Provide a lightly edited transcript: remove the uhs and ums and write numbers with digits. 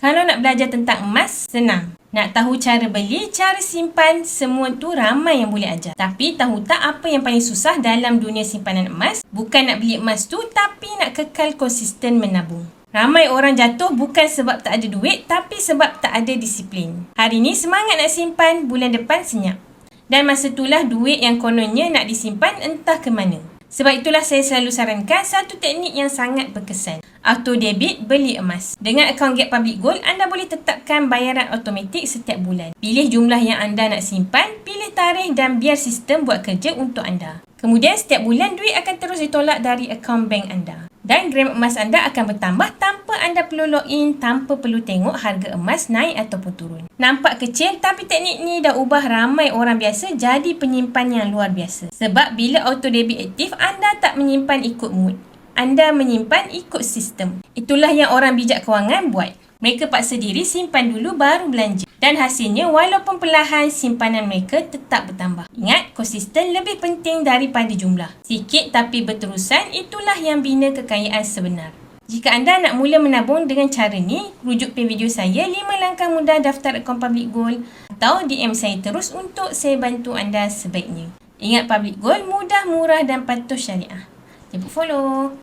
Kalau nak belajar tentang emas, senang. Nak tahu cara beli, cara simpan, semua tu ramai yang boleh ajar. Tapi tahu tak apa yang paling susah dalam dunia simpanan emas? Bukan nak beli emas tu, tapi nak kekal konsisten menabung. Ramai orang jatuh bukan sebab tak ada duit, tapi sebab tak ada disiplin. Hari ni semangat nak simpan, bulan depan senyap. Dan masa itulah duit yang kononnya nak disimpan entah ke mana. Sebab itulah saya selalu sarankan satu teknik yang sangat berkesan. Auto debit beli emas. Dengan akaun Get Public Gold, anda boleh tetapkan bayaran automatik setiap bulan. Pilih jumlah yang anda nak simpan, pilih tarikh dan biar sistem buat kerja untuk anda. Kemudian setiap bulan duit akan terus ditolak dari akaun bank anda. Dan gram emas anda akan bertambah tanpa anda perlu login, tanpa perlu tengok harga emas naik ataupun turun. Nampak kecil tapi teknik ni dah ubah ramai orang biasa jadi penyimpan yang luar biasa. Sebab bila auto debit aktif, anda tak menyimpan ikut mood. Anda menyimpan ikut sistem. Itulah yang orang bijak kewangan buat. Mereka paksa diri simpan dulu baru belanja. Dan hasilnya walaupun perlahan, simpanan mereka tetap bertambah. Ingat, konsisten lebih penting daripada jumlah. Sikit tapi berterusan, itulah yang bina kekayaan sebenar. Jika anda nak mula menabung dengan cara ni, rujuk video saya 5 langkah mudah daftar akaun Public Gold atau DM saya terus untuk saya bantu anda sebaiknya. Ingat, Public Gold mudah, murah dan patuh syariah. Jemput follow.